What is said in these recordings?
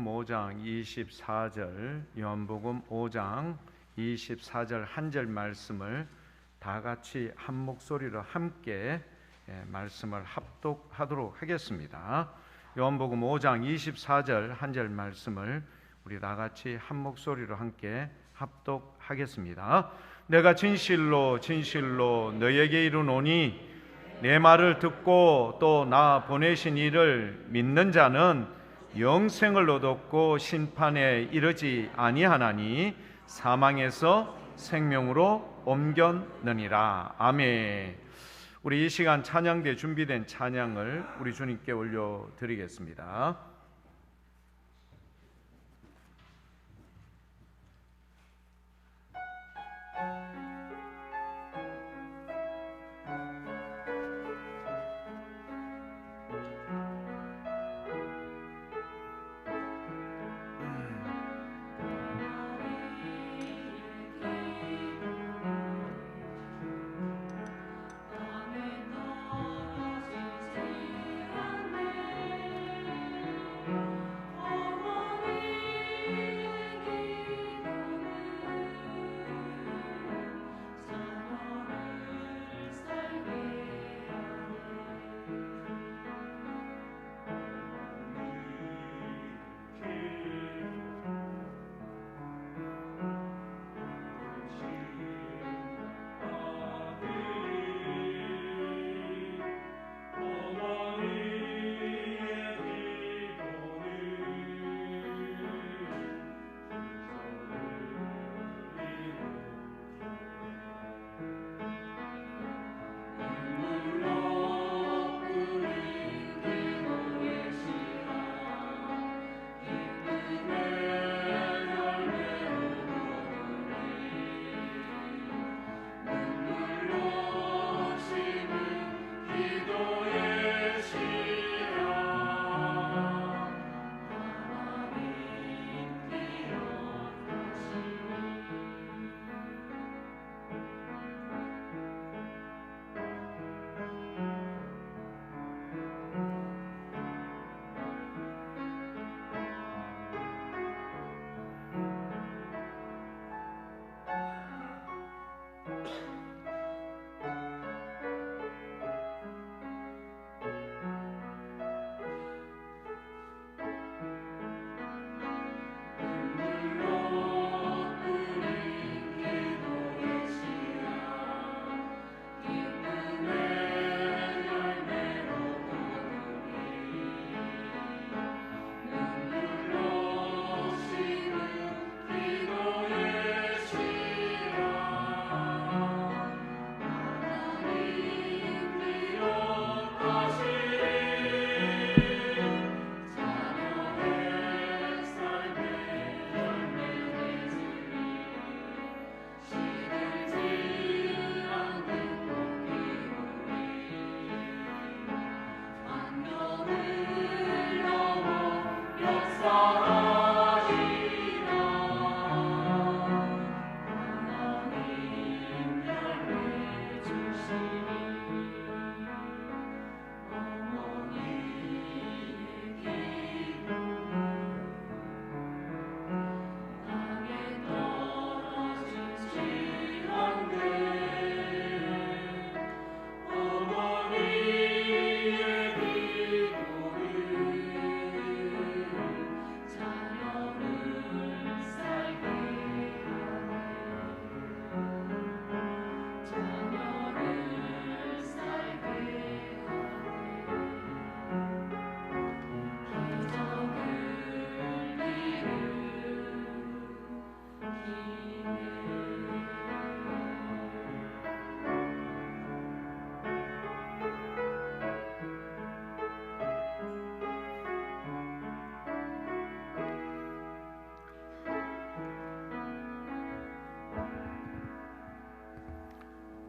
5장 24절, 요한복음 5장 24절 한 절 말씀을 다 같이 한 목소리로 함께 말씀을 합독하도록 하겠습니다. 요한복음 5장 24절 한 절 말씀을 우리 다 같이 한 목소리로 함께 합독하겠습니다. 내가 진실로 진실로 너에게 이르노니 내 말을 듣고 또 나 보내신 이를 믿는 자는 영생을 얻었고 심판에 이르지 아니하나니 사망에서 생명으로 옮겼느니라. 아멘. 우리 이 시간 찬양대 준비된 찬양을 우리 주님께 올려드리겠습니다.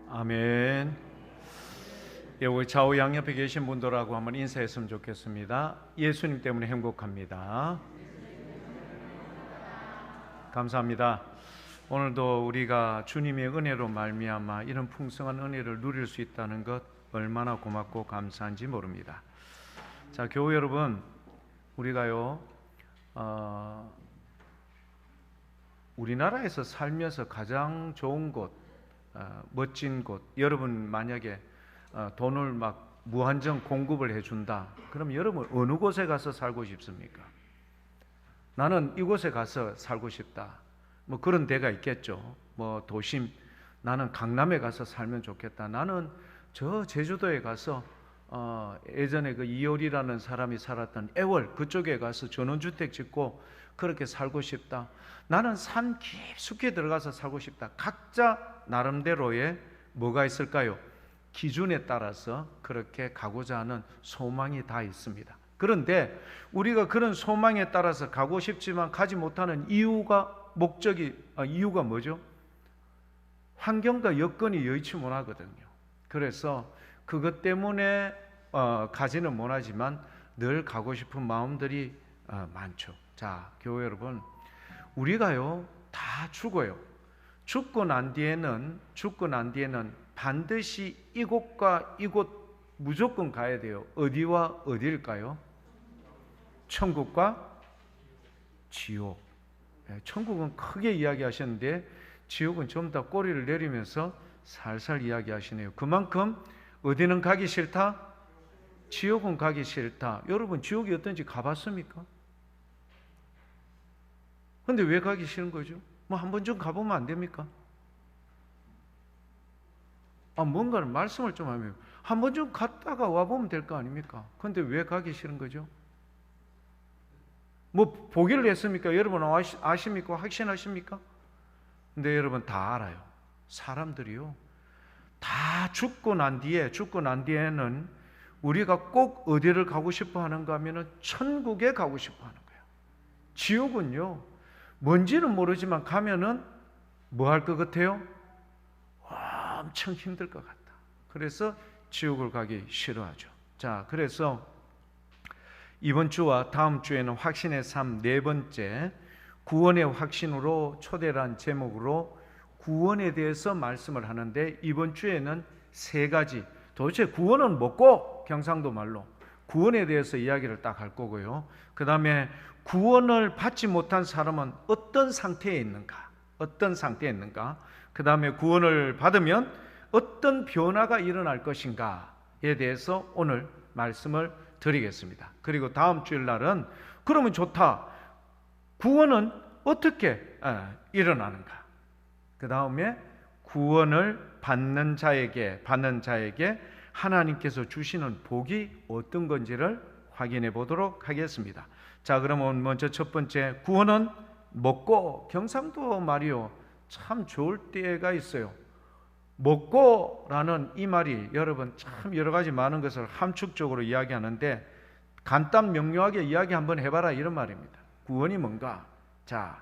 아멘. 우리 좌우 양옆에 계신 분들하고 한번 인사했으면 좋겠습니다. 예수님 때문에 행복합니다. 감사합니다. 오늘도 우리가 주님의 은혜로 말미암아 이런 풍성한 은혜를 누릴 수 있다는 것 얼마나 고맙고 감사한지 모릅니다. 자, 교우 여러분, 우리가요 우리나라에서 살면서 가장 좋은 곳, 멋진 곳, 여러분 만약에 돈을 막 무한정 공급을 해준다, 그럼 여러분 어느 곳에 가서 살고 싶습니까? 나는 이곳에 가서 살고 싶다, 뭐 그런 데가 있겠죠. 뭐 도심, 나는 강남에 가서 살면 좋겠다, 나는 저 제주도에 가서 예전에 그 이효리라는 사람이 살았던 애월 그쪽에 가서 전원주택 짓고 그렇게 살고 싶다, 나는 산 깊숙이 들어가서 살고 싶다. 각자 나름대로의 뭐가 있을까요? 기준에 따라서 그렇게 가고자 하는 소망이 다 있습니다. 그런데 우리가 그런 소망에 따라서 가고 싶지만 가지 못하는 이유가 이유가 뭐죠? 환경과 여건이 여의치 못하거든요. 그래서 그것 때문에 가지는 못하지만 늘 가고 싶은 마음들이 많죠. 자, 교회 여러분, 우리가요 다 죽어요. 죽고 난 뒤에는 반드시 이곳과 이곳 무조건 가야 돼요. 어디와 어디일까요? 천국과 지옥. 천국은 크게 이야기하셨는데 지옥은 좀 더 꼬리를 내리면서 살살 이야기하시네요. 그만큼 어디는 가기 싫다? 지옥은 가기 싫다. 여러분 지옥이 어떤지 가봤습니까? 근데 왜 가기 싫은 거죠? 뭐 한 번 좀 가보면 안 됩니까? 뭔가를 말씀을 좀 하면 한 번 좀 갔다가 와보면 될 거 아닙니까? 근데 왜 가기 싫은 거죠? 뭐 보기를 했습니까? 여러분 아십니까? 확신하십니까? 근데 여러분 다 알아요. 사람들이요 다 죽고 난 뒤에는 우리가 꼭 어디를 가고 싶어 하는가 하면은 천국에 가고 싶어 하는 거예요. 지옥은요 뭔지는 모르지만 가면은 뭐 할 것 같아요? 엄청 힘들 것 같다. 그래서 지옥을 가기 싫어하죠. 자, 그래서 이번 주와 다음 주에는 확신의 삶 네 번째, 구원의 확신으로 초대란 제목으로 구원에 대해서 말씀을 하는데, 이번 주에는 세 가지, 도대체 구원은 뭐고? 경상도 말로 구원에 대해서 이야기를 딱 할 거고요. 그 다음에 구원을 받지 못한 사람은 어떤 상태에 있는가? 그 다음에 구원을 받으면 어떤 변화가 일어날 것인가에 대해서 오늘 말씀을 드리겠습니다. 그리고 다음 주일 날은 그러면 좋다, 구원은 어떻게 일어나는가? 그 다음에 구원을 받는 자에게 하나님께서 주시는 복이 어떤 건지를 확인해 보도록 하겠습니다. 자, 그러면 먼저 첫 번째, 구원은 먹고, 경상도 말이요 참 좋을 때가 있어요. 먹고라는 이 말이 여러분 참 여러 가지 많은 것을 함축적으로 이야기하는데, 간단 명료하게 이야기 한번 해봐라 이런 말입니다. 구원이 뭔가? 자,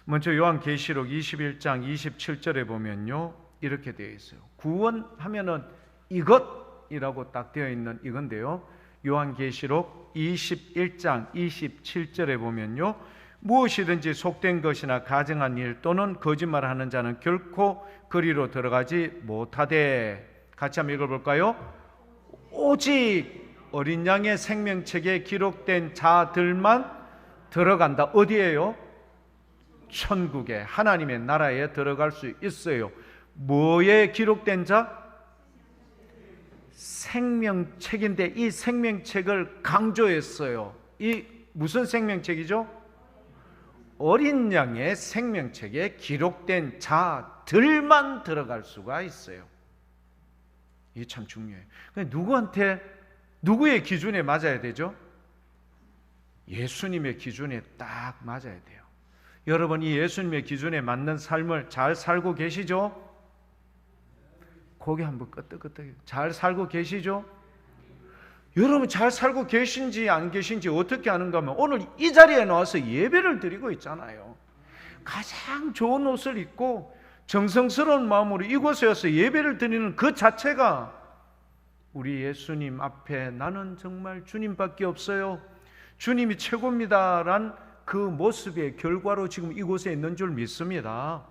먼저 요한계시록 21장 27절에 보면요 이렇게 되어 있어요. 구원하면은 이것이라고 딱 되어 있는 이건데요, 요한계시록 21장 27절에 보면요, 무엇이든지 속된 것이나 가증한 일 또는 거짓말하는 자는 결코 그리로 들어가지 못하되. 같이 한번 읽어볼까요? 오직 어린 양의 생명책에 기록된 자들만 들어간다. 어디에요? 천국에, 하나님의 나라에 들어갈 수 있어요. 뭐에 기록된 자? 생명책인데 이 생명책을 강조했어요. 이 무슨 생명책이죠? 어린 양의 생명책에 기록된 자들만 들어갈 수가 있어요. 이게 참 중요해요. 누구의 기준에 맞아야 되죠? 예수님의 기준에 딱 맞아야 돼요. 여러분, 이 예수님의 기준에 맞는 삶을 잘 살고 계시죠? 고개 한번 끄덕끄덕. 잘 살고 계시죠? 여러분 잘 살고 계신지 안 계신지 어떻게 아는가 하면 오늘 이 자리에 나와서 예배를 드리고 있잖아요. 가장 좋은 옷을 입고 정성스러운 마음으로 이곳에 와서 예배를 드리는 그 자체가 우리 예수님 앞에 나는 정말 주님밖에 없어요, 주님이 최고입니다란 그 모습의 결과로 지금 이곳에 있는 줄 믿습니다.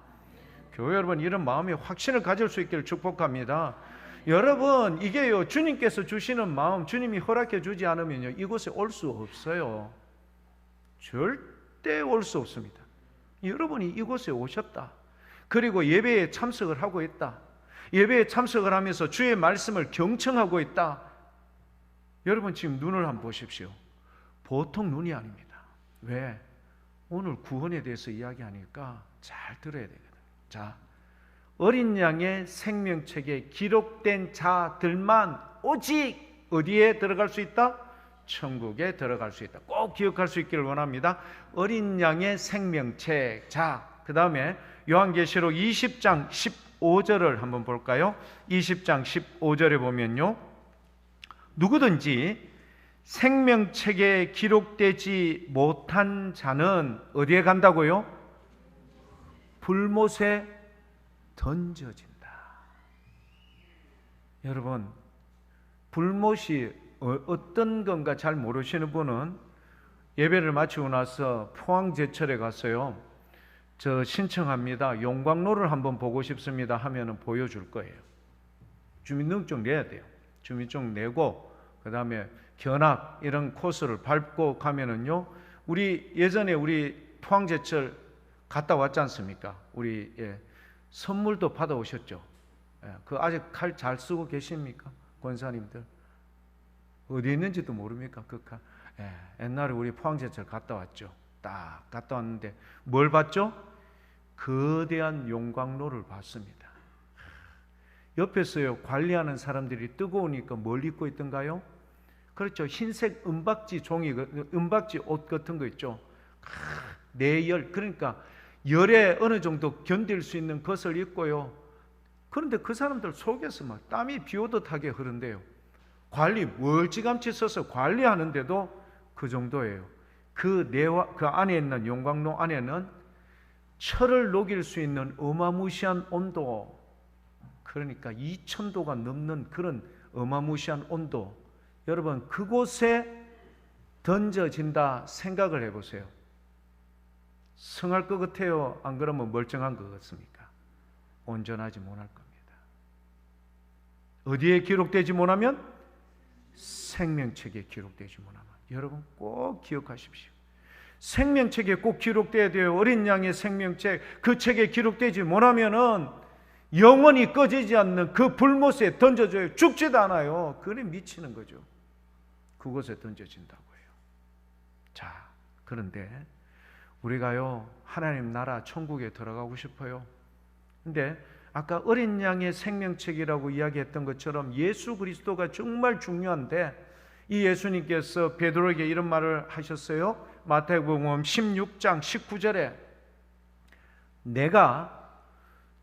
교회 여러분, 이런 마음의 확신을 가질 수 있기를 축복합니다. 여러분, 이게요 주님께서 주시는 마음, 주님이 허락해 주지 않으면요 이곳에 올 수 없어요. 절대 올 수 없습니다. 여러분이 이곳에 오셨다. 그리고 예배에 참석을 하고 있다. 예배에 참석을 하면서 주의 말씀을 경청하고 있다. 여러분 지금 눈을 한번 보십시오. 보통 눈이 아닙니다. 왜? 오늘 구원에 대해서 이야기하니까 잘 들어야 되거든요. 자, 어린 양의 생명책에 기록된 자들만 오직 어디에 들어갈 수 있다? 천국에 들어갈 수 있다. 꼭 기억할 수 있기를 원합니다. 어린 양의 생명책. 자, 그 다음에 요한계시록 20장 15절을 한번 볼까요? 20장 15절에 보면요, 누구든지 생명책에 기록되지 못한 자는 어디에 간다고요? 불못에 던져진다. 여러분, 불못이 어떤 건가 잘 모르시는 분은 예배를 마치고 나서 포항제철에 가서요, 저 신청합니다, 용광로를 한번 보고 싶습니다 하면은 보여줄 거예요. 주민등록증 내야 돼요. 주민등록증 내고 그 다음에 견학 이런 코스를 밟고 가면은요, 우리 예전에 우리 포항제철 갔다 왔지 않습니까? 우리 선물도 받아오셨죠. 그 아직 칼 잘 쓰고 계십니까? 권사님들 어디 있는지도 모릅니까? 그 칼. 옛날에 우리 포항제철 갔다 왔죠. 딱 갔다 왔는데 뭘 봤죠? 거대한 용광로를 봤습니다. 옆에서요, 관리하는 사람들이 뜨거우니까 뭘 입고 있던가요? 그렇죠. 흰색 은박지 종이, 은박지 옷 같은 거 있죠. 내열, 그러니까 열에 어느 정도 견딜 수 있는 것을 입고요. 그런데 그 사람들 속에서 막 땀이 비 오듯 하게 흐른대요. 관리 멀찌감치 써서 관리하는데도 그 정도예요. 그 안에 있는 용광로 안에는 철을 녹일 수 있는 어마무시한 온도, 그러니까 2000도가 넘는 그런 어마무시한 온도, 여러분 그곳에 던져진다 생각을 해보세요. 성할 것 같아요? 안 그러면 멀쩡한 것 같습니까? 온전하지 못할 겁니다. 어디에 기록되지 못하면? 생명책에 기록되지 못하면. 여러분 꼭 기억하십시오. 생명책에 꼭 기록돼야 돼요. 어린 양의 생명책, 그 책에 기록되지 못하면은 영원히 꺼지지 않는 그 불못에 던져져요. 죽지도 않아요. 그래 미치는 거죠. 그곳에 던져진다고 해요. 자, 그런데 우리가요, 하나님 나라 천국에 들어가고 싶어요. 근데 아까 어린 양의 생명책이라고 이야기했던 것처럼 예수 그리스도가 정말 중요한데, 이 예수님께서 베드로에게 이런 말을 하셨어요. 마태복음 16장 19절에 내가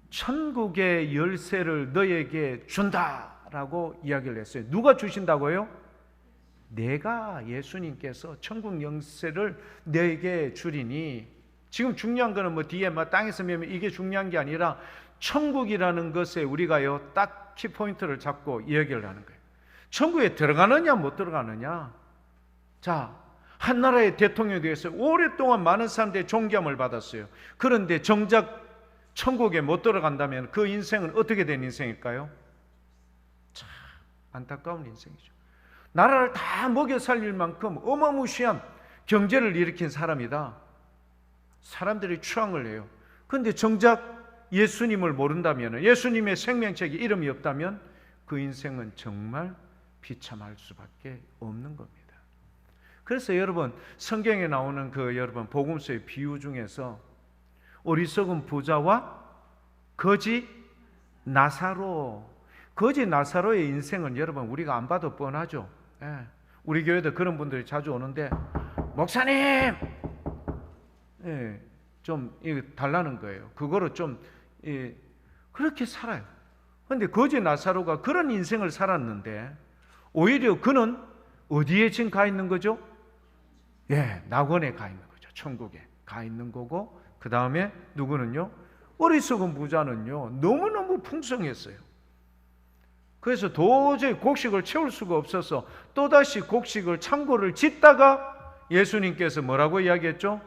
천국의 열쇠를 너에게 준다라고 이야기를 했어요. 누가 주신다고요? 내가, 예수님께서 천국 열쇠를 너에게 주리니. 지금 중요한 거는 뭐 뒤에 땅에서 매면 이게 중요한 게 아니라 천국이라는 것에 우리가요 딱 키포인트를 잡고 이야기를 하는 거예요. 천국에 들어가느냐 못 들어가느냐. 자, 한 나라의 대통령에 대해서 오랫동안 많은 사람들의 존경을 받았어요. 그런데 정작 천국에 못 들어간다면 그 인생은 어떻게 된 인생일까요? 참 안타까운 인생이죠. 나라를 다 먹여 살릴 만큼 어마무시한 경제를 일으킨 사람이다. 사람들이 추앙을 해요. 그런데 정작 예수님을 모른다면, 예수님의 생명책에 이름이 없다면 그 인생은 정말 비참할 수밖에 없는 겁니다. 그래서 여러분 성경에 나오는 그 여러분 복음서의 비유 중에서 어리석은 부자와 거지 나사로, 거지 나사로의 인생은 여러분 우리가 안 봐도 뻔하죠. 우리 교회도 그런 분들이 자주 오는데 목사님, 좀 달라는 거예요. 그거로 좀 그렇게 살아요. 그런데 거지 나사로가 그런 인생을 살았는데 오히려 그는 어디에 지금 가 있는 거죠? 낙원에 가 있는 거죠. 천국에 가 있는 거고, 그 다음에 누구는요? 어리석은 부자는요 너무너무 풍성했어요. 그래서 도저히 곡식을 채울 수가 없어서 또다시 곡식을 창고를 짓다가 예수님께서 뭐라고 이야기했죠?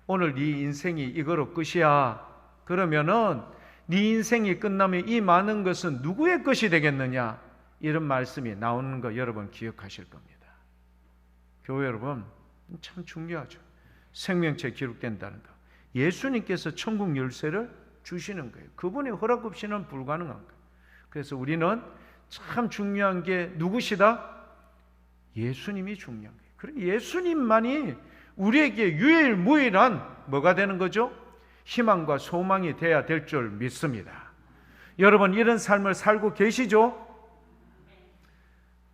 오늘 네 인생이 이거로 끝이야. 그러면은 네 인생이 끝나면 이 많은 것은 누구의 것이 되겠느냐? 이런 말씀이 나오는 거 여러분 기억하실 겁니다. 교회 여러분 참 중요하죠. 생명책에 기록된다는 거. 예수님께서 천국 열쇠를 주시는 거예요. 그분의 허락 없이는 불가능한 거예요. 그래서 우리는 참 중요한 게 누구시다? 예수님이 중요한 거예요. 그래 예수님만이 우리에게 유일무이한 뭐가 되는 거죠? 희망과 소망이 돼야 될 줄 믿습니다. 여러분 이런 삶을 살고 계시죠?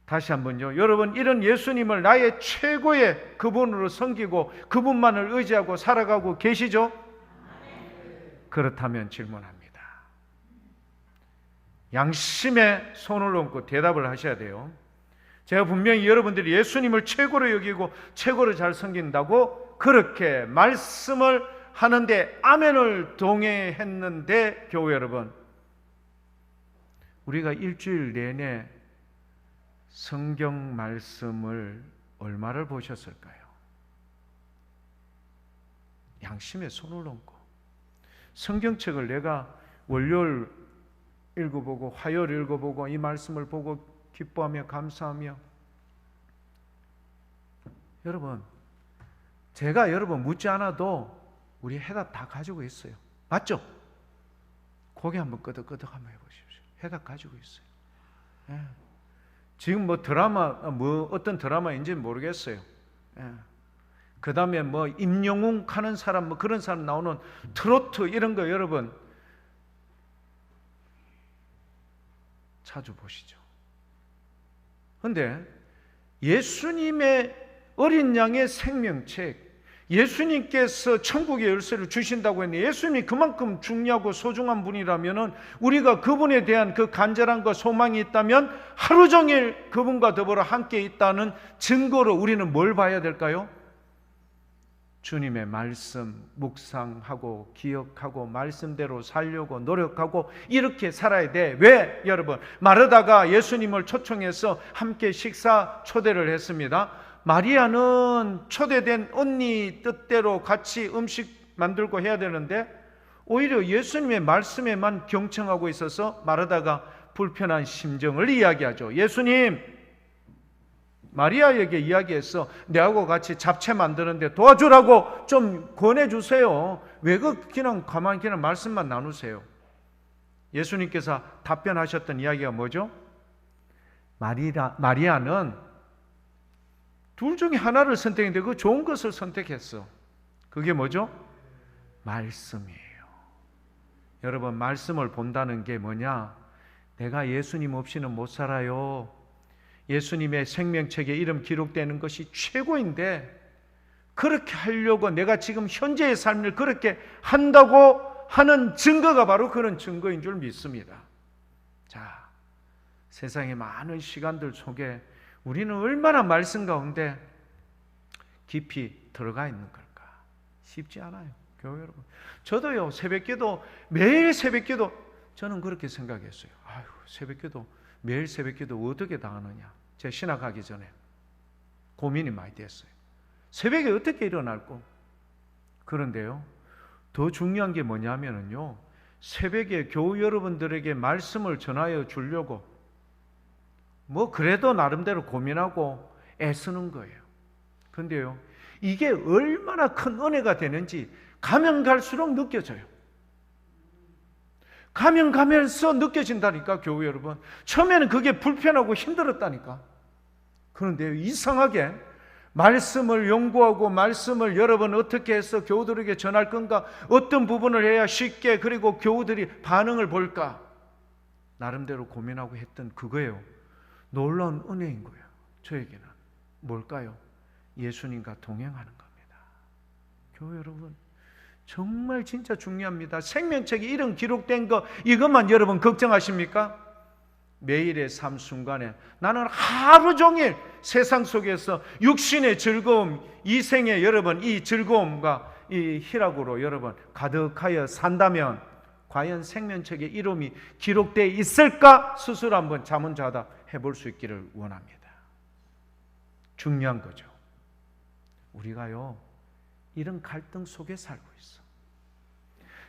다시 한번요. 여러분 이런 예수님을 나의 최고의 그분으로 섬기고 그분만을 의지하고 살아가고 계시죠? 그렇다면 질문합니다. 양심에 손을 얹고 대답을 하셔야 돼요. 제가 분명히 여러분들이 예수님을 최고로 여기고 최고로 잘 섬긴다고 그렇게 말씀을 하는데 아멘을 동의했는데 교회 여러분, 우리가 일주일 내내 성경 말씀을 얼마를 보셨을까요? 양심에 손을 얹고 성경책을 내가 월요일 읽어보고 화요일 읽어보고 이 말씀을 보고 기뻐하며 감사하며, 여러분 제가 여러분 묻지 않아도 우리 해답 다 가지고 있어요. 맞죠? 고개 한번 끄덕끄덕 한번 해보십시오. 해답 가지고 있어요. 예. 지금 뭐 드라마 어떤 드라마인지는 모르겠어요. 예. 그 다음에 뭐 임영웅 하는 사람 뭐 그런 사람 나오는 트로트 이런 거 여러분 자주 보시죠. 그런데 예수님의 어린 양의 생명책, 예수님께서 천국의 열쇠를 주신다고 했는데 예수님이 그만큼 중요하고 소중한 분이라면 우리가 그분에 대한 그 간절함과 소망이 있다면 하루 종일 그분과 더불어 함께 있다는 증거로 우리는 뭘 봐야 될까요? 주님의 말씀 묵상하고 기억하고 말씀대로 살려고 노력하고 이렇게 살아야 돼. 왜? 여러분 마르다가 예수님을 초청해서 함께 식사 초대를 했습니다. 마리아는 초대된 언니 뜻대로 같이 음식 만들고 해야 되는데 오히려 예수님의 말씀에만 경청하고 있어서 마르다가 불편한 심정을 이야기하죠. 예수님, 마리아에게 이야기해서 내하고 같이 잡채 만드는데 도와주라고 좀 권해주세요. 왜 그냥 가만히 그냥 말씀만 나누세요? 예수님께서 답변하셨던 이야기가 뭐죠? 마리아는 둘 중에 하나를 선택했는데 그 좋은 것을 선택했어. 그게 뭐죠? 말씀이에요. 여러분 말씀을 본다는 게 뭐냐? 내가 예수님 없이는 못 살아요. 예수님의 생명책에 이름 기록되는 것이 최고인데 그렇게 하려고 내가 지금 현재의 삶을 그렇게 한다고 하는 증거가 바로 그런 증거인 줄 믿습니다. 자, 세상의 많은 시간들 속에 우리는 얼마나 말씀 가운데 깊이 들어가 있는 걸까? 쉽지 않아요. 교회 여러분, 저도요 새벽기도 매일 새벽기도 저는 그렇게 생각했어요. 아유, 새벽기도 매일 새벽기도 어떻게 당하느냐. 제가 신학하기 전에 고민이 많이 됐어요. 새벽에 어떻게 일어날고. 그런데요 더 중요한 게 뭐냐면요 새벽에 교우 여러분들에게 말씀을 전하여 주려고 뭐 그래도 나름대로 고민하고 애쓰는 거예요. 그런데요 이게 얼마나 큰 은혜가 되는지 가면 갈수록 느껴져요. 가면 가면서 느껴진다니까. 교우 여러분, 처음에는 그게 불편하고 힘들었다니까. 그런데 이상하게 말씀을 연구하고 말씀을 여러분 어떻게 해서 교우들에게 전할 건가, 어떤 부분을 해야 쉽게 그리고 교우들이 반응을 볼까 나름대로 고민하고 했던 그거예요. 놀라운 은혜인 거예요. 저에게는 뭘까요? 예수님과 동행하는 겁니다. 교우 여러분, 정말 진짜 중요합니다. 생명책에 이름 기록된 거 이것만 여러분 걱정하십니까? 매일의 삶 순간에 나는 하루 종일 세상 속에서 육신의 즐거움, 이 생에 여러분 이 즐거움과 이 희락으로 여러분 가득하여 산다면 과연 생명책에 이름이 기록되어 있을까? 스스로 한번 자문자답 해볼 수 있기를 원합니다. 중요한 거죠. 우리가요 이런 갈등 속에 살고 있어.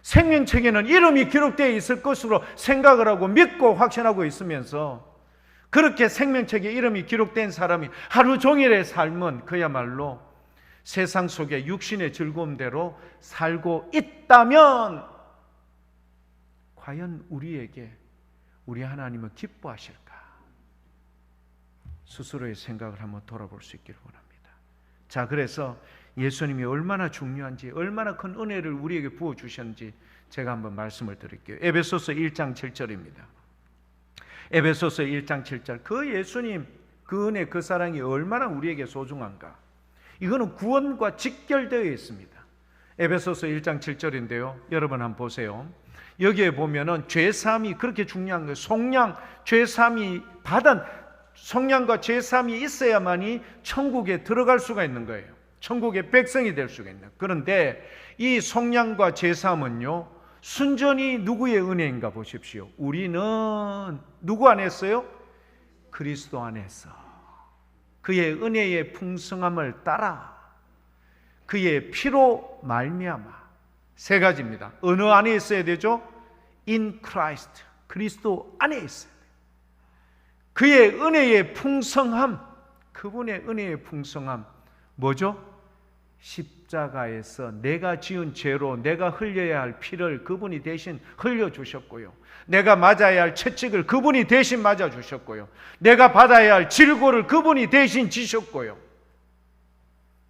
생명책에는 이름이 기록되어 있을 것으로 생각을 하고 믿고 확신하고 있으면서 그렇게 생명책에 이름이 기록된 사람이 하루 종일의 삶은 그야말로 세상 속에 육신의 즐거움대로 살고 있다면 과연 우리에게 우리 하나님은 기뻐하실까? 스스로의 생각을 한번 돌아볼 수 있기를 원합니다. 자, 그래서 예수님이 얼마나 중요한지, 얼마나 큰 은혜를 우리에게 부어주셨는지 제가 한번 말씀을 드릴게요. 에베소서 1장 7절입니다. 에베소서 1장 7절. 그 예수님, 그 은혜, 그 사랑이 얼마나 우리에게 소중한가. 이거는 구원과 직결되어 있습니다. 에베소서 1장 7절인데요. 여러분 한번 보세요. 여기에 보면은 죄사함이 그렇게 중요한 거예요. 속량, 죄사함이 받은 속량과 죄사함이 있어야만이 천국에 들어갈 수가 있는 거예요. 천국의 백성이 될 수가 있는. 그런데 이 속량과 죄사함은요, 순전히 누구의 은혜인가 보십시오. 우리는 누구 안에서요? 그리스도 안에서 그의 은혜의 풍성함을 따라 그의 피로 말미암아. 세 가지입니다. 어느 안에 있어야 되죠? In Christ, 그리스도 안에 있어야 돼요. 그의 은혜의 풍성함, 그분의 은혜의 풍성함 뭐죠? 십자가에서 내가 지은 죄로 내가 흘려야 할 피를 그분이 대신 흘려주셨고요, 내가 맞아야 할 채찍을 그분이 대신 맞아주셨고요, 내가 받아야 할 질고를 그분이 대신 지셨고요,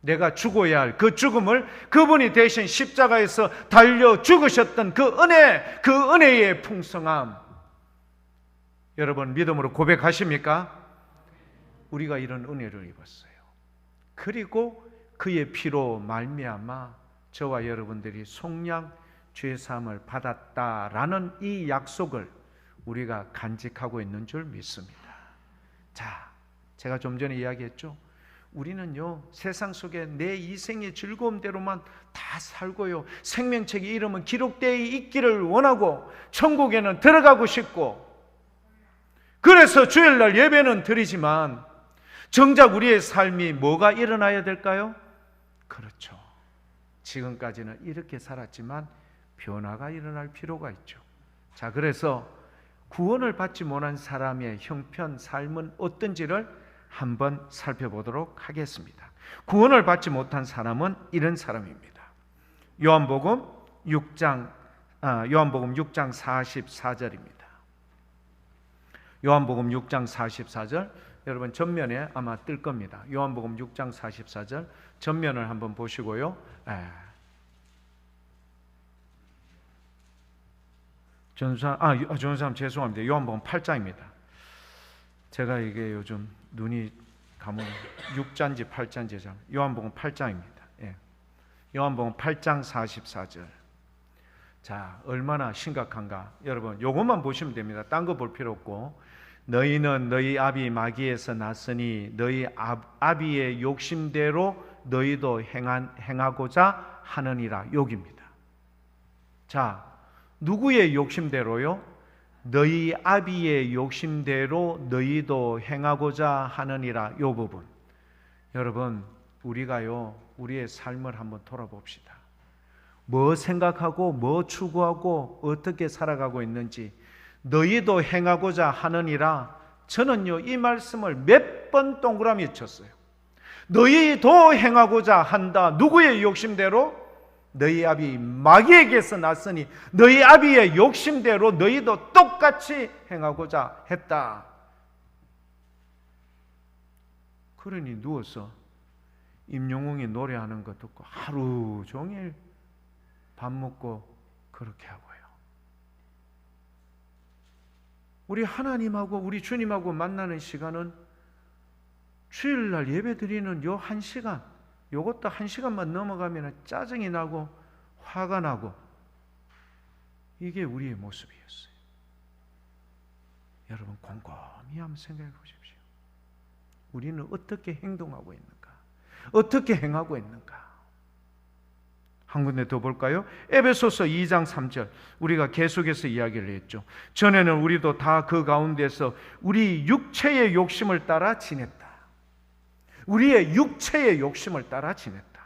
내가 죽어야 할 그 죽음을 그분이 대신 십자가에서 달려 죽으셨던 그 은혜, 그 은혜의 풍성함, 여러분 믿음으로 고백하십니까? 우리가 이런 은혜를 입었어요. 그리고 그의 피로 말미암아 저와 여러분들이 속량 죄사함을 받았다라는 이 약속을 우리가 간직하고 있는 줄 믿습니다. 자, 제가 좀 전에 이야기했죠. 우리는요, 세상 속에 내 이생의 즐거움대로만 다 살고요, 생명책의 이름은 기록되어 있기를 원하고 천국에는 들어가고 싶고, 그래서 주일날 예배는 드리지만 정작 우리의 삶이 뭐가 일어나야 될까요? 그렇죠. 지금까지는 이렇게 살았지만 변화가 일어날 필요가 있죠. 자, 그래서 구원을 받지 못한 사람의 형편, 삶은 어떤지를 한번 살펴보도록 하겠습니다. 구원을 받지 못한 사람은 이런 사람입니다. 요한복음 6장 44절입니다. 요한복음 6장 44절, 여러분 전면에 아마 뜰 겁니다. 요한복음 6장 44절 전면을 한번 보시고요. 전사님 죄송합니다. 요한복음 8장입니다. 제가 이게 요즘 눈이 감은 6장인지 8장인지 요한복음 8장입니다. 요한복음 8장 44절. 자, 얼마나 심각한가. 여러분 요것만 보시면 됩니다. 딴 거 볼 필요 없고. 너희는 너희 아비 마귀에서 났으니 너희 아비의 욕심대로 너희도 행하고자 하느니라. 욕입니다. 자, 누구의 욕심대로요? 너희 아비의 욕심대로 너희도 행하고자 하느니라. 요 부분. 여러분, 우리가요, 우리의 삶을 한번 돌아봅시다. 뭐 생각하고 뭐 추구하고 어떻게 살아가고 있는지. 너희도 행하고자 하느니라. 저는요, 이 말씀을 몇 번 동그라미 쳤어요. 너희도 행하고자 한다. 누구의 욕심대로? 너희 아비 마귀에게서 났으니 너희 아비의 욕심대로 너희도 똑같이 행하고자 했다. 그러니 누워서 임영웅이 노래하는 거 듣고 하루 종일 밥 먹고 그렇게 하고요. 우리 하나님하고 우리 주님하고 만나는 시간은 주일날 예배 드리는 요 1시간, 요것도 1시간만 넘어가면 짜증이 나고 화가 나고, 이게 우리의 모습이었어요. 여러분 곰곰이 한번 생각해 보십시오. 우리는 어떻게 행동하고 있는가? 어떻게 행하고 있는가? 한 군데 더 볼까요? 에베소서 2장 3절, 우리가 계속해서 이야기를 했죠. 전에는 우리도 다 그 가운데서 우리 육체의 욕심을 따라 지냈다. 우리의 육체의 욕심을 따라 지냈다.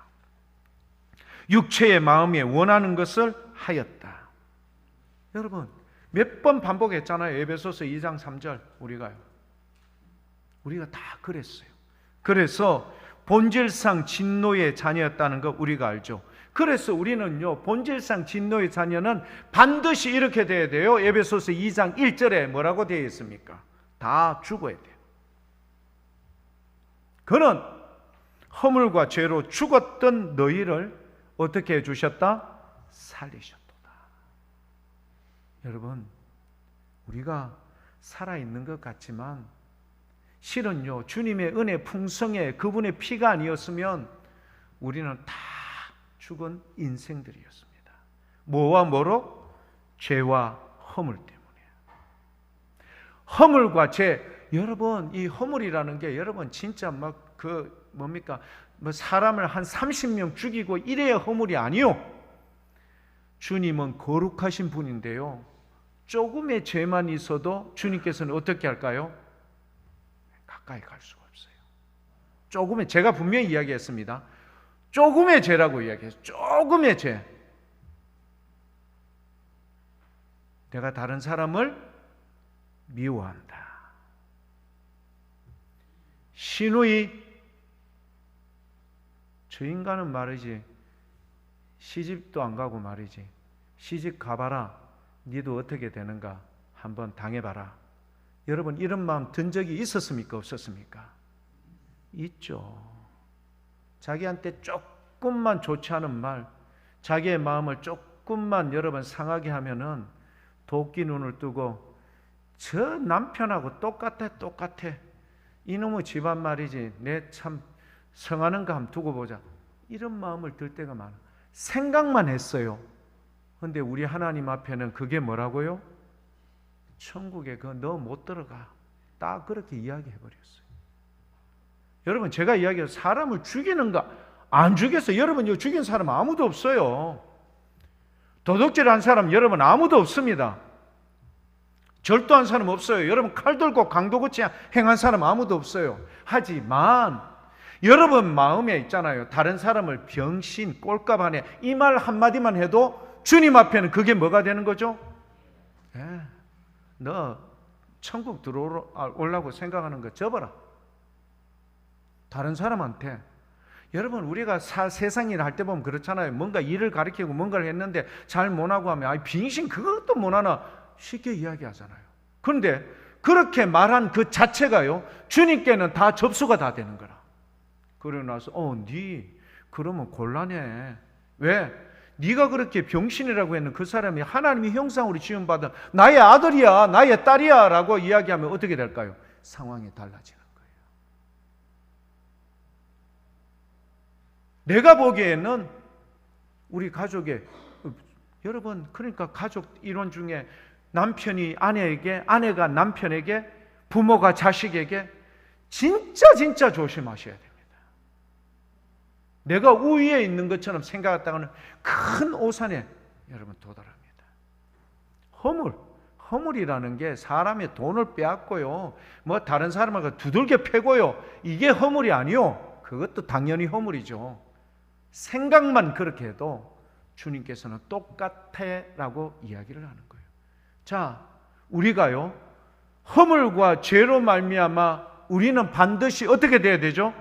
육체의 마음에 원하는 것을 하였다. 여러분 몇 번 반복했잖아요. 에베소서 2장 3절 우리가 다 그랬어요. 그래서 본질상 진노의 자녀였다는 거 우리가 알죠. 그래서 우리는요, 본질상 진노의 자녀는 반드시 이렇게 돼야 돼요. 에베소서 2장 1절에 뭐라고 되어 있습니까? 다 죽어야 돼요. 그는 허물과 죄로 죽었던 너희를 어떻게 해주셨다? 살리셨도다. 여러분, 우리가 살아있는 것 같지만 실은요, 주님의 은혜 풍성에 그분의 피가 아니었으면 우리는 다 죽은 인생들이었습니다. 뭐와 뭐로? 죄와 허물 때문에. 허물과 죄. 여러분, 이 허물이라는 게 여러분 진짜 막 뭡니까? 사람을 한 30명 죽이고 이래야 허물이 아니요. 주님은 거룩하신 분인데요, 조금의 죄만 있어도 주님께서는 어떻게 할까요? 가까이 갈 수가 없어요. 조금의, 제가 분명히 이야기했습니다. 조금의 죄라고 이야기했어요. 조금의 죄. 내가 다른 사람을 미워한다. 시누이, 저 인간은 말이지, 시집도 안 가고 말이지, 시집 가봐라, 니도 어떻게 되는가 한번 당해봐라. 여러분, 이런 마음 든 적이 있었습니까? 없었습니까? 있죠. 자기한테 조금만 좋지 않은 말, 자기의 마음을 조금만 여러분 상하게 하면은 도끼 눈을 뜨고 저 남편하고 똑같아. 이놈의 집안 말이지, 내 참 성하는 거 한번 두고 보자. 이런 마음을 들 때가 많아. 생각만 했어요. 근데 우리 하나님 앞에는 그게 뭐라고요? 천국에 그거 너 못 들어가. 딱 그렇게 이야기해 버렸어요. 여러분, 제가 이야기해요. 사람을 죽이는가? 안 죽였어요. 여러분, 이거 죽인 사람 아무도 없어요. 도둑질한 사람 여러분 아무도 없습니다. 절도한 사람 없어요. 여러분, 칼 들고 강도같이 행한 사람 아무도 없어요. 하지만 여러분 마음에 있잖아요, 다른 사람을 병신, 꼴값하네, 이 말 한마디만 해도 주님 앞에는 그게 뭐가 되는 거죠? 너 천국 들어오려고 생각하는 거 접어라. 다른 사람한테. 여러분, 우리가 세상 일을 할 때 보면 그렇잖아요. 뭔가 일을 가리키고 뭔가를 했는데 잘 못하고 하면 빙신 그것도 못하나 쉽게 이야기하잖아요. 그런데 그렇게 말한 그 자체가요, 주님께는 다 접수가 다 되는 거라. 그러고 나서 니 그러면 곤란해. 왜? 네가 그렇게 병신이라고 했는 그 사람이 하나님의 형상으로 지음받은 나의 아들이야, 나의 딸이야 라고 이야기하면 어떻게 될까요? 상황이 달라지는 거예요. 내가 보기에는 우리 가족의, 여러분, 그러니까 가족 이론 중에 남편이 아내에게, 아내가 남편에게, 부모가 자식에게 진짜 조심하셔야 됩니다. 내가 우위에 있는 것처럼 생각했다가는 큰 오산에 여러분 도달합니다. 허물이라는 게 사람의 돈을 빼앗고요, 뭐 다른 사람을 두들겨 패고요, 이게 허물이 아니요. 그것도 당연히 허물이죠. 생각만 그렇게 해도 주님께서는 똑같아라고 이야기를 하는 거예요. 자, 우리가요, 허물과 죄로 말미암아 우리는 반드시 어떻게 돼야 되죠?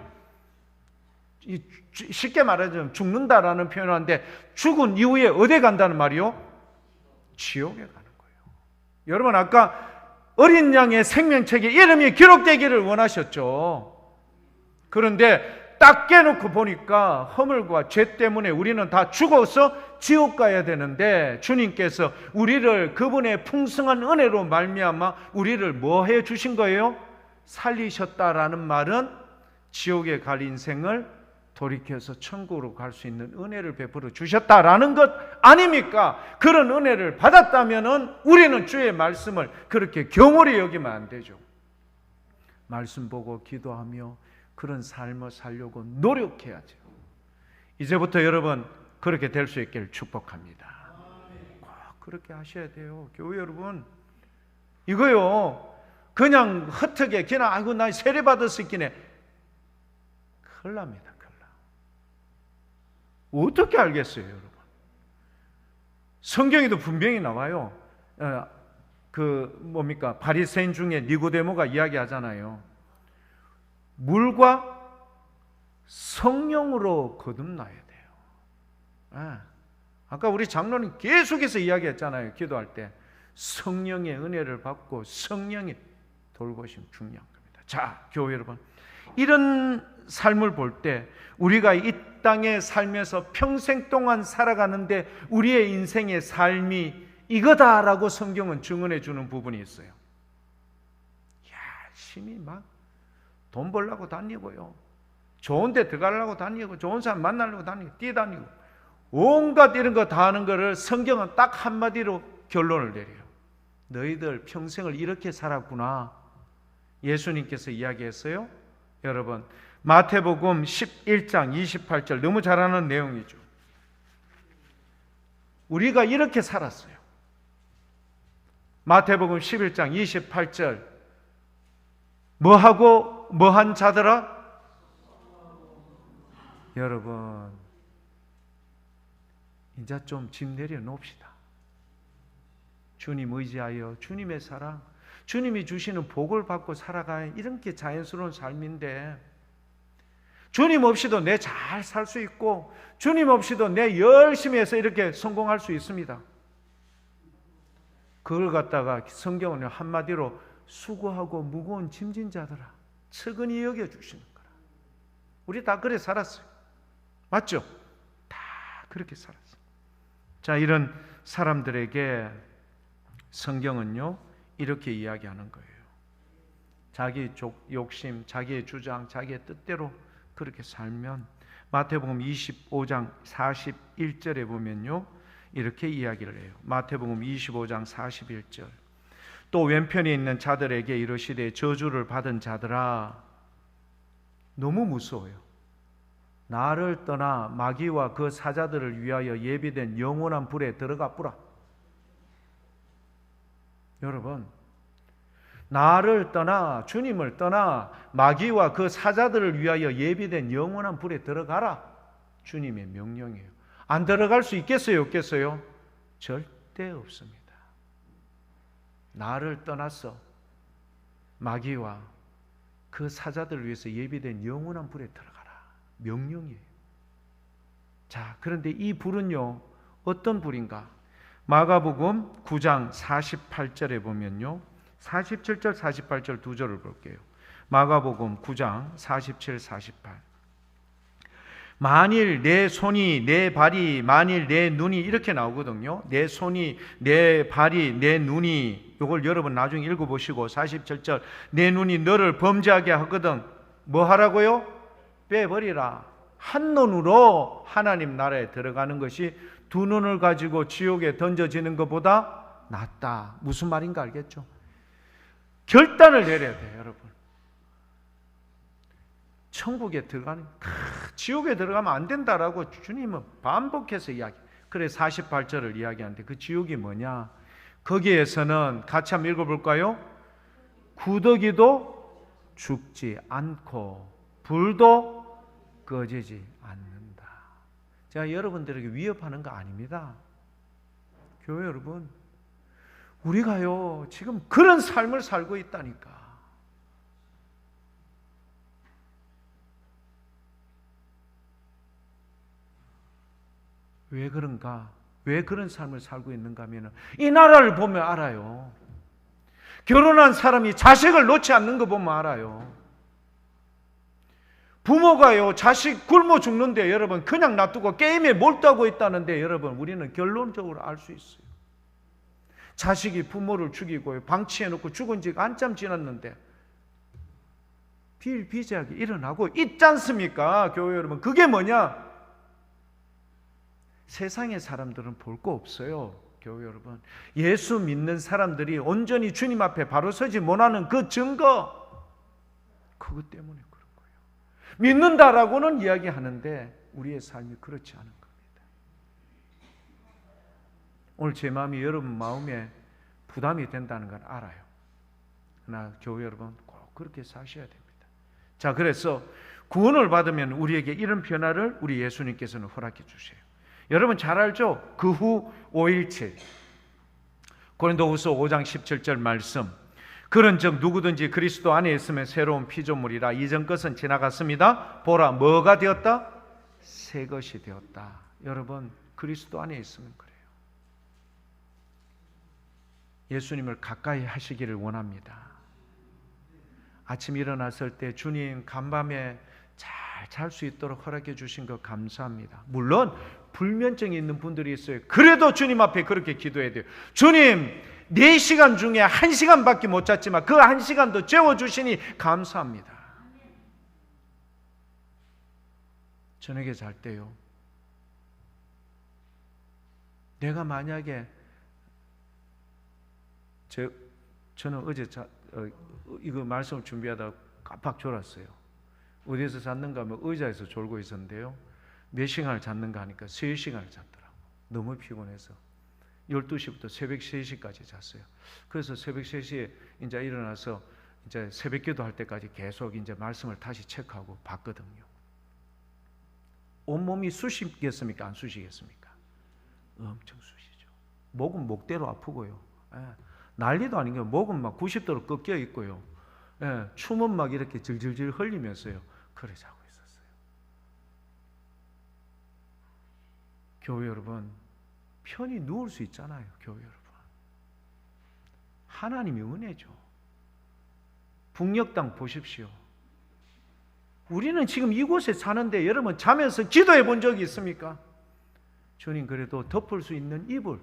쉽게 말하자면 죽는다라는 표현을 하는데, 죽은 이후에 어디에 간다는 말이요? 지옥에 가는 거예요. 여러분, 아까 어린 양의 생명책에 이름이 기록되기를 원하셨죠. 그런데 딱 깨놓고 보니까 허물과 죄 때문에 우리는 다 죽어서 지옥 가야 되는데, 주님께서 우리를 그분의 풍성한 은혜로 말미암아 우리를 뭐 해 주신 거예요? 살리셨다라는 말은 지옥에 갈 인생을 돌이켜서 천국으로 갈 수 있는 은혜를 베풀어 주셨다라는 것 아닙니까? 그런 은혜를 받았다면은 우리는 주의 말씀을 그렇게 경홀히 여기면 안 되죠. 말씀 보고 기도하며 그런 삶을 살려고 노력해야죠. 이제부터 여러분 그렇게 될 수 있기를 축복합니다. 꼭 그렇게 하셔야 돼요. 교회 여러분, 이거요 그냥 헛되게 그냥 아이고 나 세례 받았을 끼네, 큰일 납니다. 어떻게 알겠어요, 여러분? 성경에도 분명히 나와요. 바리새인 중에 니고데모가 이야기하잖아요. 물과 성령으로 거듭나야 돼요. 아까 우리 장로님 계속해서 이야기했잖아요. 기도할 때 성령의 은혜를 받고 성령의 돌보심 중요한 겁니다. 자, 교회 여러분, 이런 삶을 볼 때 우리가 이 땅에 살면서 평생 동안 살아가는데 우리의 인생의 삶이 이거다라고 성경은 증언해 주는 부분이 있어요. 열심히 막 돈 벌려고 다니고요, 좋은 데 들어가려고 다니고, 좋은 사람 만나려고 다니고, 뛰다니고, 온갖 이런 거 다 하는 거를 성경은 딱 한마디로 결론을 내려요. 너희들 평생을 이렇게 살았구나. 예수님께서 이야기했어요. 여러분, 마태복음 11장 28절, 너무 잘 아는 내용이죠. 우리가 이렇게 살았어요. 마태복음 11장 28절, 뭐하고 뭐한 자들아? 여러분, 이제 좀 집 내려놓읍시다. 주님 의지하여 주님의 사랑, 주님이 주시는 복을 받고 살아가야 이런 게 자연스러운 삶인데, 주님 없이도 내 잘 살 수 있고 주님 없이도 내 열심히 해서 이렇게 성공할 수 있습니다. 그걸 갖다가 성경은 한마디로 수고하고 무거운 짐진 자들아 측은히 여겨주시는 거라. 우리 다 그래 살았어요. 맞죠? 다 그렇게 살았어요. 자, 이런 사람들에게 성경은요 이렇게 이야기하는 거예요. 자기 욕심, 자기의 주장, 자기의 뜻대로 그렇게 살면, 마태복음 25장 41절에 보면요 이렇게 이야기를 해요. 마태복음 25장 41절, 또 왼편에 있는 자들에게 이르시되 저주를 받은 자들아, 너무 무서워요. 나를 떠나 마귀와 그 사자들을 위하여 예비된 영원한 불에 들어가 뿌라. 여러분, 나를 떠나, 주님을 떠나 마귀와 그 사자들을 위하여 예비된 영원한 불에 들어가라. 주님의 명령이에요. 안 들어갈 수 있겠어요, 없겠어요? 절대 없습니다. 나를 떠나서 마귀와 그 사자들을 위해서 예비된 영원한 불에 들어가라. 명령이에요. 자, 그런데 이 불은요 어떤 불인가? 마가복음 9장 48절에 보면요, 47절 48절 두 절을 볼게요. 마가복음 9장 47, 48. 만일 내 손이 내 발이, 만일 내 눈이, 이렇게 나오거든요. 내 손이 내 발이 내 눈이, 이걸 여러분 나중에 읽어보시고 47절, 내 눈이 너를 범죄하게 하거든 뭐 하라고요? 빼버리라. 한 눈으로 하나님 나라에 들어가는 것이 두 눈을 가지고 지옥에 던져지는 것보다 낫다. 무슨 말인가 알겠죠? 결단을 내려야 돼요, 여러분. 천국에 들어가는, 지옥에 들어가면 안 된다라고 주님은 반복해서 이야기. 그래 48절을 이야기하는데 그 지옥이 뭐냐? 거기에서는 같이 한번 읽어볼까요? 구더기도 죽지 않고 불도 꺼지지 않는다. 제가 여러분들에게 위협하는 거 아닙니다. 교회 여러분, 우리가요 지금 그런 삶을 살고 있다니까. 왜 그런가? 왜 그런 삶을 살고 있는가 하면 이 나라를 보면 알아요. 결혼한 사람이 자식을 놓지 않는 거 보면 알아요. 부모가요 자식 굶어 죽는데 여러분 그냥 놔두고 게임에 몰두하고 있다는데 여러분 우리는 결론적으로 알 수 있어요. 자식이 부모를 죽이고 방치해놓고 죽은 지가 한참 지났는데 비일비재하게 일어나고 있지 않습니까? 교회 여러분, 그게 뭐냐? 세상의 사람들은 볼 거 없어요. 교회 여러분, 예수 믿는 사람들이 온전히 주님 앞에 바로 서지 못하는 그 증거, 그것 때문에 그런 거예요. 믿는다라고는 이야기하는데 우리의 삶이 그렇지 않은 겁니다. 오늘 제 마음이 여러분 마음에 부담이 된다는 걸 알아요. 그러나 교회 여러분 꼭 그렇게 사셔야 됩니다. 자, 그래서 구원을 받으면 우리에게 이런 변화를 우리 예수님께서는 허락해 주세요. 여러분 잘 알죠? 그 후 5.17 고린도후서 5장 17절 말씀, 그런즉 누구든지 그리스도 안에 있으면 새로운 피조물이라, 이전 것은 지나갔습니다. 보라, 뭐가 되었다? 새 것이 되었다. 여러분, 그리스도 안에 있으면 그래요. 예수님을 가까이 하시기를 원합니다. 아침 일어났을 때 주님 간밤에 잘 잘 수 있도록 허락해 주신 것 감사합니다. 물론 불면증이 있는 분들이 있어요. 그래도 주님 앞에 그렇게 기도해야 돼요. 주님, 4시간 중에 1시간밖에 못 잤지만 그 1시간도 재워주시니 감사합니다. 저녁에 잘 때요, 내가 만약에 저는 어제 이거 말씀을 준비하다가 깜빡 졸았어요. 어디에서 잤는가 하면 의자에서 졸고 있었는데요, 몇 시간을 잤는가 하니까 3시간을 잤더라고요. 너무 피곤해서 12시부터 새벽 3시까지 잤어요. 그래서 새벽 3시에 이제 일어나서 이제 새벽 기도 할 때까지 계속 이제 말씀을 다시 체크하고 봤거든요. 온몸이 쑤시겠습니까? 안 쑤시겠습니까? 엄청 쑤시죠. 목은 목대로 아프고요. 난리도 아닌 게 목은 막 90도로 꺾여 있고요. 춤은 막 이렇게 질질질 흘리면서요. 그래 자고 있었어요. 교회 여러분, 편히 누울 수 있잖아요. 교회 여러분, 하나님이 은혜죠. 북녘땅 보십시오. 우리는 지금 이곳에 사는데 여러분 자면서 기도해 본 적이 있습니까? 주님, 그래도 덮을 수 있는 이불.